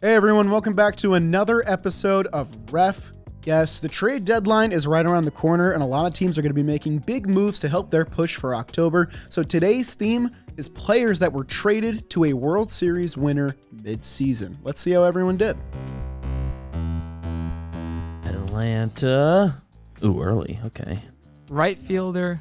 Hey everyone, welcome back to another episode of RefGuess. The trade deadline is right around the corner, and a lot of teams are going to be making big moves to help their push for October. So today's theme is players that were traded to a World Series winner mid-season. Let's see how everyone did. Atlanta. Ooh, early. Okay. Right fielder,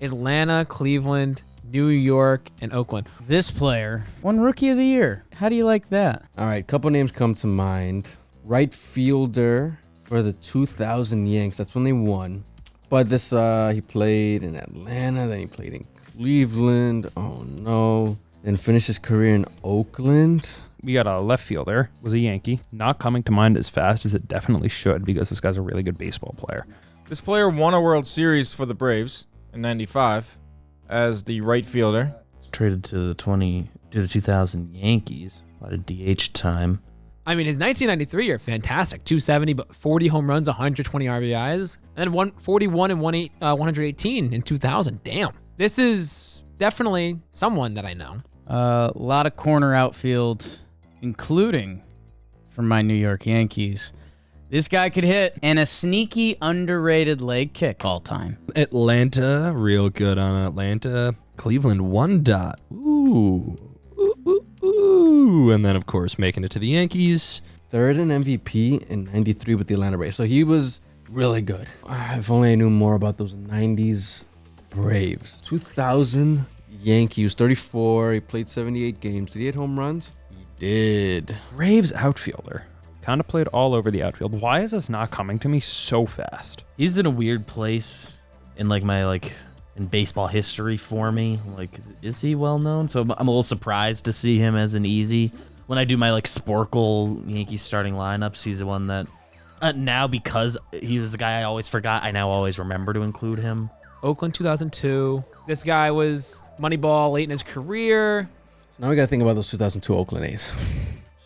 Atlanta, Cleveland, New York, and Oakland. This player won Rookie of the Year. How do you like that? All right, couple names come to mind. Right fielder for the 2000 Yanks. That's when they won. But this, he played in Atlanta, then he played in Cleveland. Oh no. Then finished his career in Oakland. We got a left fielder, was a Yankee. Not coming to mind as fast as it definitely should because this guy's a really good baseball player. This player won a World Series for the Braves in '95 as the right fielder. Traded to the 2000 Yankees. A lot of DH time. I mean, his 1993 year, fantastic. 270, but 40 home runs, 120 RBIs, and then 141 and 118 in 2000. Damn. This is definitely someone that I know. A lot of corner outfield, including from my New York Yankees. This guy could hit, and a sneaky, underrated leg kick all time. Atlanta, real good on Atlanta. Cleveland, one dot. Ooh. And then, of course, making it to the Yankees. Third in MVP in '93 with the Atlanta Braves. So he was really good. If only I knew more about those 90s Braves. 2000 Yankees, 34. He played 78 games. Did he hit home runs? He did. Braves outfielder. Kind of played all over the outfield. Why is this not coming to me so fast? He's in a weird place in in baseball history for me. Is he well known? So I'm a little surprised to see him as an easy. When I do my Sporkle Yankees starting lineups, he's the one that now, because he was the guy I always forgot, I now always remember to include him. Oakland 2002. This guy was Moneyball late in his career. So now we got to think about those 2002 Oakland A's.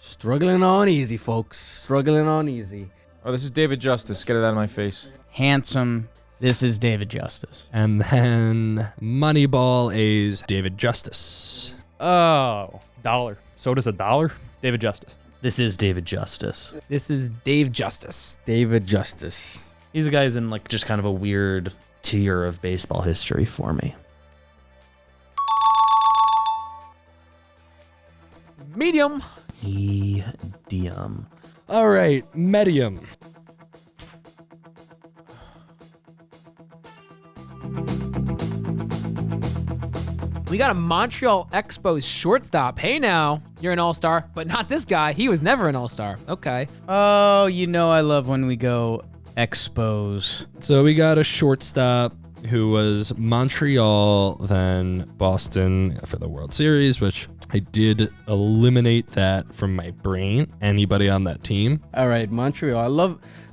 Struggling on easy, folks. Struggling on easy. Oh, this is David Justice. Get it out of my face. Handsome. This is David Justice. And then Moneyball A's David Justice. Oh, dollar. So does a dollar? David Justice. This is David Justice. This is Dave Justice. David Justice. He's a guy who's in just kind of a weird tier of baseball history for me. Medium. Medium. All right, medium. We got a Montreal Expos shortstop. Hey now, you're an all-star, but not this guy. He was never an all-star. Okay. Oh, I love when we go Expos. So we got a shortstop who was Montreal, then Boston for the World Series, which I did eliminate that from my brain. Anybody on that team? All right, Montreal. I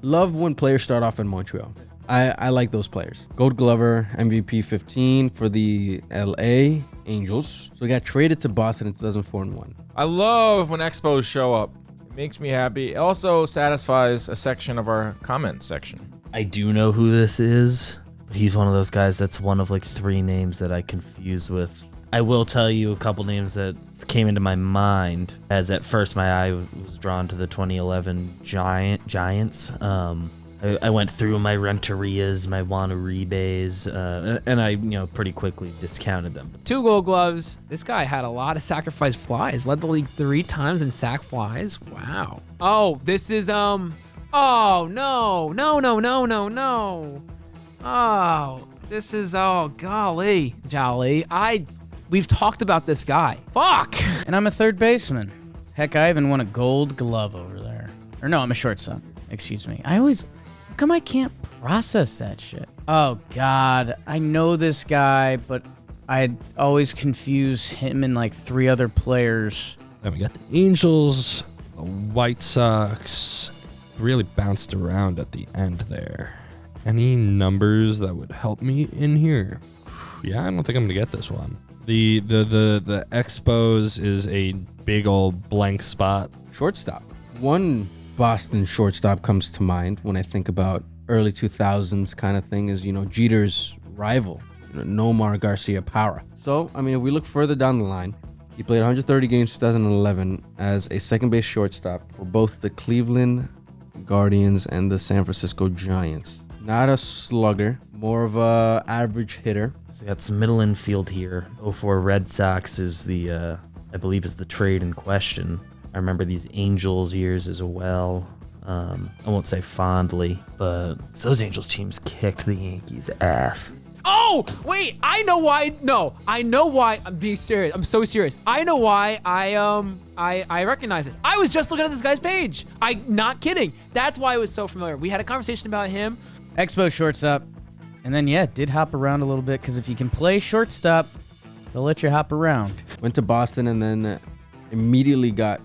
love when players start off in Montreal. I like those players. Gold Glover, MVP 15 for the LA Angels. So he got traded to Boston in 2004 and 1. I love when Expos show up. It makes me happy. It also satisfies a section of our comment section. I do know who this is, but he's one of those guys that's one of three names that I confuse with. I will tell you a couple names that came into my mind, as at first my eye was drawn to the 2011 Giants. I went through my Renterias, my Juan Uribes, and I pretty quickly discounted them. 2 Gold Gloves. This guy had a lot of sacrifice flies. Led the league 3 times in sac flies. Wow. Oh, this is Oh no. Oh, this is golly, jolly. We've talked about this guy. Fuck. And I'm a third baseman. Heck, I even won a Gold Glove over there. Or no, I'm a shortstop. Excuse me. How come I can't process that shit? Oh, God. I know this guy, but I'd always confuse him and 3 other players. Then we got the Angels, the White Sox. Really bounced around at the end there. Any numbers that would help me in here? Yeah, I don't think I'm gonna get this one. The Expos is a big old blank spot. Shortstop. One Boston shortstop comes to mind when I think about early 2000s kind of thing is, Jeter's rival, Nomar Garcia Parra. So, if we look further down the line, He played 130 games 2011 as a second base shortstop for both the Cleveland Guardians and the San Francisco Giants. Not a slugger, more of a average hitter. So we got some middle infield here. 04 Red Sox is the, I believe is the trade in question. I remember these Angels years as well. I won't say fondly, but those Angels teams kicked the Yankees' ass. Oh, wait, I know why. No, I know why. I'm being serious. I'm so serious. I know why I recognize this. I was just looking at this guy's page. I'm not kidding. That's why I was so familiar. We had a conversation about him. Expo shortstop. And then, yeah, did hop around a little bit because if you can play shortstop, they'll let you hop around. Went to Boston and then immediately got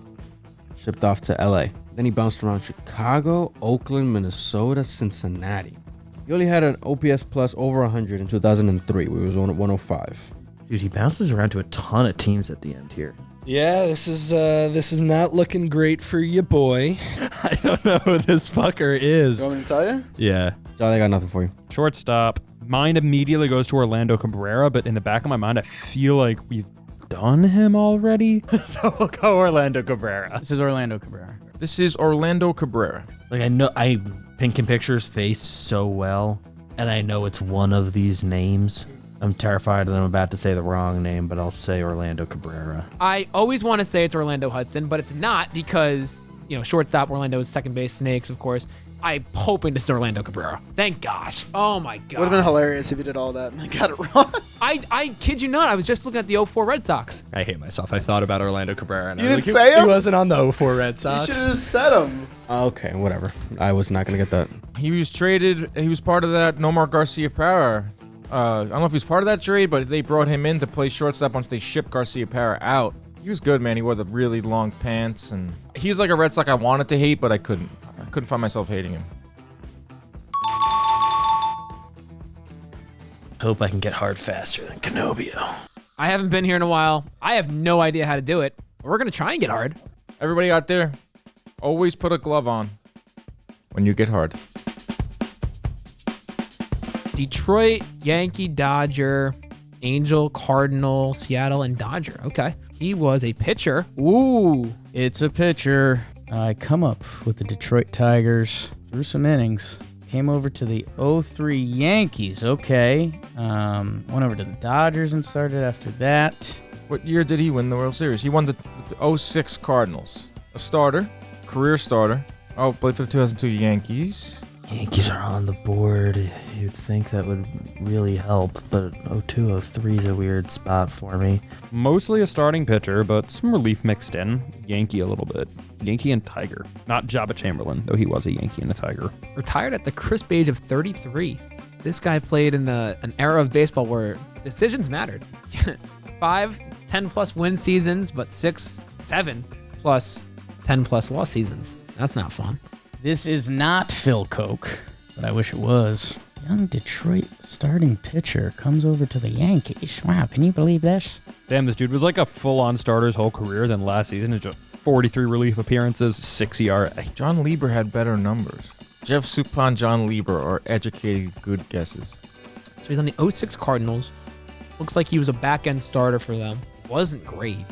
shipped off to LA. Then he bounced around Chicago, Oakland, Minnesota, Cincinnati. He only had an OPS plus over 100 in 2003, where he was on 105. Dude, he bounces around to a ton of teams at the end here. Yeah, this is not looking great for you, boy. I don't know who this fucker is. You want me to tell you? Yeah. Charlie, I got nothing for you. Shortstop. Mind immediately goes to Orlando Cabrera, but in the back of my mind, I feel like we've done him already. So we'll go Orlando Cabrera. This is Orlando Cabrera. This is Orlando Cabrera. Like, I know I can picture his face so well, and I know it's one of these names. I'm terrified that I'm about to say the wrong name, but I'll say Orlando Cabrera. I always want to say it's Orlando Hudson, but it's not because, shortstop, Orlando's second base, Snakes, of course. I'm hoping this is Orlando Cabrera. Thank gosh. Oh, my God. Would have been hilarious if you did all that and then got it wrong. I kid you not. I was just looking at the 04 Red Sox. I hate myself. I thought about Orlando Cabrera. And You I was didn't like, say him? He wasn't on the 04 Red You Sox. should have just said him. Okay, whatever. I was not going to get that. He was traded. He was part of that Nomar Garcia Parra. I don't know if he was part of that trade, but they brought him in to play shortstop once they shipped Garcia Parra out. He was good, man. He wore the really long pants, and he was like a Red Sox I wanted to hate, but I couldn't. I couldn't find myself hating him. Hope I can get hard faster than Canobio. I haven't been here in a while. I have no idea how to do it. We're going to try and get hard. Everybody out there, always put a glove on when you get hard. Detroit, Yankee, Dodger, Angel, Cardinal, Seattle, and Dodger. Okay. He was a pitcher. Ooh. It's a pitcher. I come up with the Detroit Tigers through some innings. Came over to the 03 Yankees. Okay. Went over to the Dodgers and started after that. What year did he win the World Series? He won the 06 Cardinals. A starter, career starter. Oh, played for the 2002 Yankees. Yankees are on the board. You'd think that would really help, but 02, 03 is a weird spot for me. Mostly a starting pitcher, but some relief mixed in. Yankee a little bit. Yankee and Tiger. Not Jabba Chamberlain, though he was a Yankee and a Tiger. Retired at the crisp age of 33. This guy played in an era of baseball where decisions mattered. 5, 10-plus win seasons, but 6, 7-plus, 10-plus loss seasons. That's not fun. This is not Phil Koch, but I wish it was. Young Detroit starting pitcher comes over to the Yankees. Wow, can you believe this? Damn, this dude was like a full-on starter his whole career. Then last season, it's just 43 relief appearances, 6 ERA. John Lieber had better numbers. Jeff Suppan, John Lieber are educated, good guesses. So he's on the 06 Cardinals. Looks like he was a back-end starter for them. Wasn't great.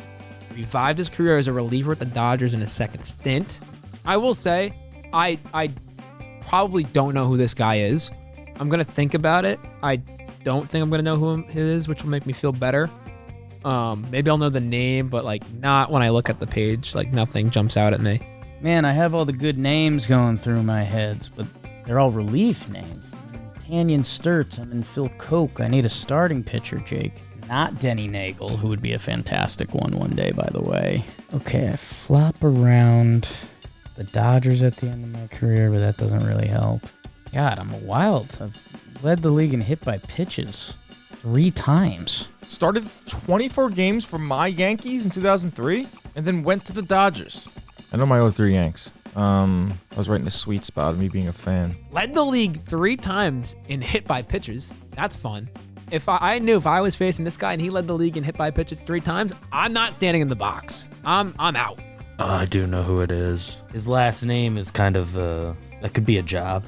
Revived his career as a reliever at the Dodgers in his second stint. I will say, I probably don't know who this guy is. I'm going to think about it. I don't think I'm going to know who he is, which will make me feel better. Maybe I'll know the name, but not when I look at the page. Nothing jumps out at me. Man, I have all the good names going through my heads, but they're all relief names. Tanyan Sturts, I'm in Phil Koch. I need a starting pitcher, Jake. Not Denny Nagel, who would be a fantastic one day, by the way. Okay, I flop around the Dodgers at the end of my career, but that doesn't really help. God, I'm wild. I've led the league in hit by pitches 3 times. Started 24 games for my Yankees in 2003, and then went to the Dodgers. I know my 03 Yanks. I was right in the sweet spot of me being a fan. Led the league 3 times in hit by pitches. That's fun. If I knew if I was facing this guy and he led the league in hit by pitches 3 times, I'm not standing in the box. I'm out. I do know who it is. His last name is kind of, that could be a job.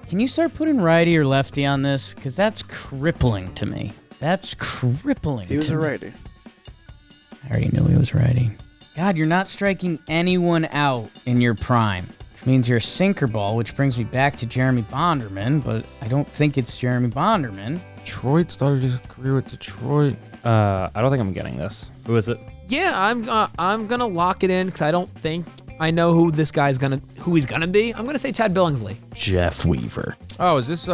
Can you start putting righty or lefty on this? Because that's crippling to me. That's crippling. He was to a me. righty. I already knew he was writing. God, you're not striking anyone out in your prime, which means you're a sinker ball, which brings me back to Jeremy Bonderman, but I don't think it's Jeremy Bonderman. Detroit started his career with Detroit. I don't think I'm getting this. Who is it? Yeah, I'm gonna lock it in because I don't think I know who he's gonna be. I'm gonna say Chad Billingsley. Jeff Weaver. Oh, is this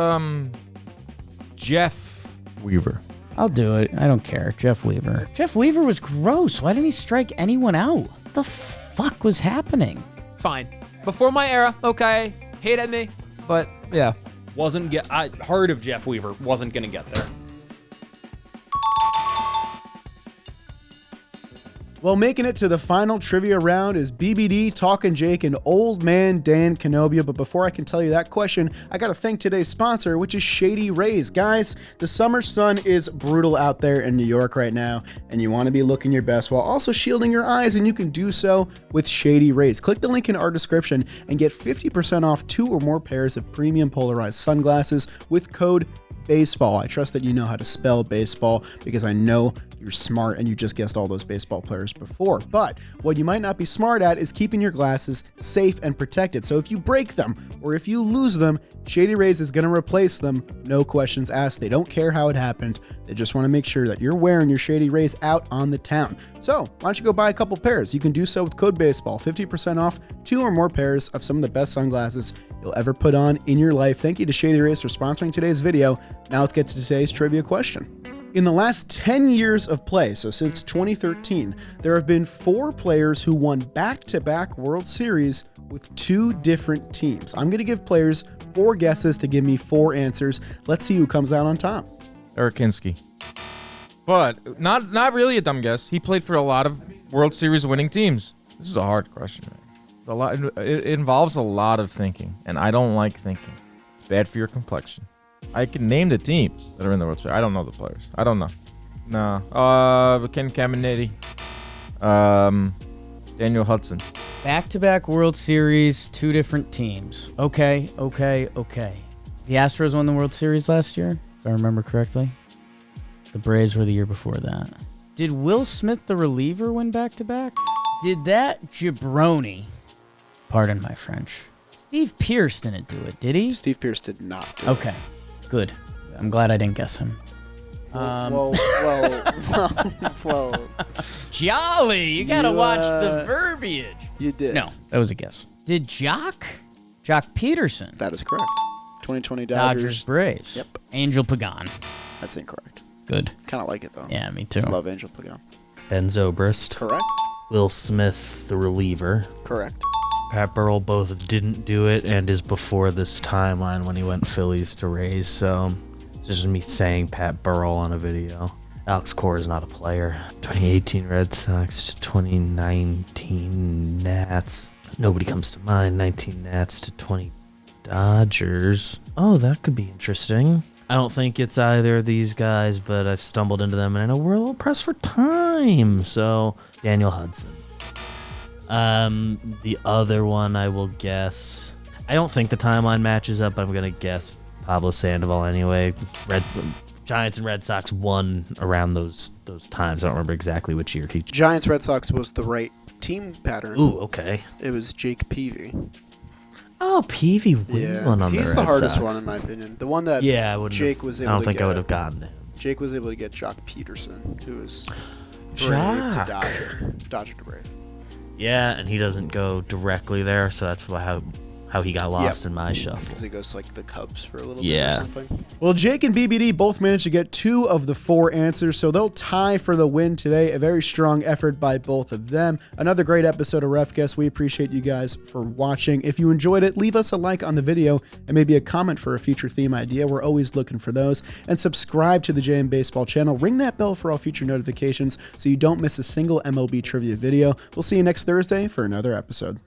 Jeff Weaver? I'll do it. I don't care. Jeff Weaver. Jeff Weaver was gross. Why didn't he strike anyone out? What the fuck was happening? Fine. Before my era, okay. Hate at me, but yeah. I heard of Jeff Weaver. Wasn't gonna get there. Well, making it to the final trivia round is BBD, Talkin Jake, and Old Man Dan Canobia. But before I can tell you that question, I got to thank today's sponsor, which is Shady Rays. Guys, the summer sun is brutal out there in New York right now, and you want to be looking your best while also shielding your eyes, and you can do so with Shady Rays. Click the link in our description and get 50% off 2 or more pairs of premium polarized sunglasses with code baseball. I trust that you know how to spell baseball because I know you're smart and you just guessed all those baseball players before. But what you might not be smart at is keeping your glasses safe and protected. So if you break them or if you lose them, Shady Rays is going to replace them. No questions asked. They don't care how it happened. They just want to make sure that you're wearing your Shady Rays out on the town. So why don't you go buy a couple pairs? You can do so with code baseball, 50% off 2 or more pairs of some of the best sunglasses you'll ever put on in your life. Thank you to Shady Rays for sponsoring today's video. Now let's get to today's trivia question. In the last 10 years of play, so since 2013, there have been 4 players who won back-to-back World Series with 2 different teams. I'm going to give players 4 guesses to give me 4 answers. Let's see who comes out on top. Eric Kinski. But not really a dumb guess. He played for a lot of World Series winning teams. This is a hard question, man. It involves a lot of thinking, and I don't like thinking. It's bad for your complexion. I can name the teams that are in the World Series. I don't know the players. I don't know. No. Ken Caminiti. Daniel Hudson. Back-to-back World Series, 2 different teams. Okay. The Astros won the World Series last year, if I remember correctly. The Braves were the year before that. Did Will Smith, the reliever, win back-to-back? Did that jabroni, pardon my French, Steve Pearce didn't do it, did he? Steve Pearce did not do it. Okay, good. I'm glad I didn't guess him. Well. Jolly, you gotta You, watch the verbiage. You did. No, that was a guess. Did Jock Peterson, That is correct. 2020 Dodgers Dodgers. Braves? Yep. Angel Pagan. That's incorrect. Good. Kind of like it, though. Yeah, me too. Love Angel Pagan. Ben Zobrist. Correct. Will Smith, the reliever. Correct. Pat Burrell both didn't do it and is before this timeline when he went Phillies to Rays. So it's just me saying Pat Burrell on a video. Alex Cora is not a player. 2018 Red Sox to 2019 Nats. Nobody comes to mind. 19 Nats to 20 Dodgers. Oh, that could be interesting. I don't think it's either of these guys, but I've stumbled into them, and I know we're a little pressed for time. So, Daniel Hudson. The other one I will guess. I don't think the timeline matches up, but I'm going to guess Pablo Sandoval anyway. Giants and Red Sox won around those times. I don't remember exactly which year. Giants Red Sox was the right team pattern. Ooh, okay. It was Jake Peavy. Oh, Peavy wins one on the Red he's the hardest Sox. one in my opinion. The one that Jake was able to get. I don't think I would have gotten him. Jake was able to get Jock Peterson, who was Brave Jock. to Dodger to Brave. Yeah, and he doesn't go directly there, so that's how he got lost in my shuffle. Because he goes to like the Cubs for a little bit Yeah. or something. Well, Jake and BBD both managed to get 2 of the 4 answers, so they'll tie for the win today. A very strong effort by both of them. Another great episode of RefGuess. We appreciate you guys for watching. If you enjoyed it, leave us a like on the video and maybe a comment for a future theme idea. We're always looking for those. And subscribe to the JM Baseball channel. Ring that bell for all future notifications so you don't miss a single MLB trivia video. We'll see you next Thursday for another episode.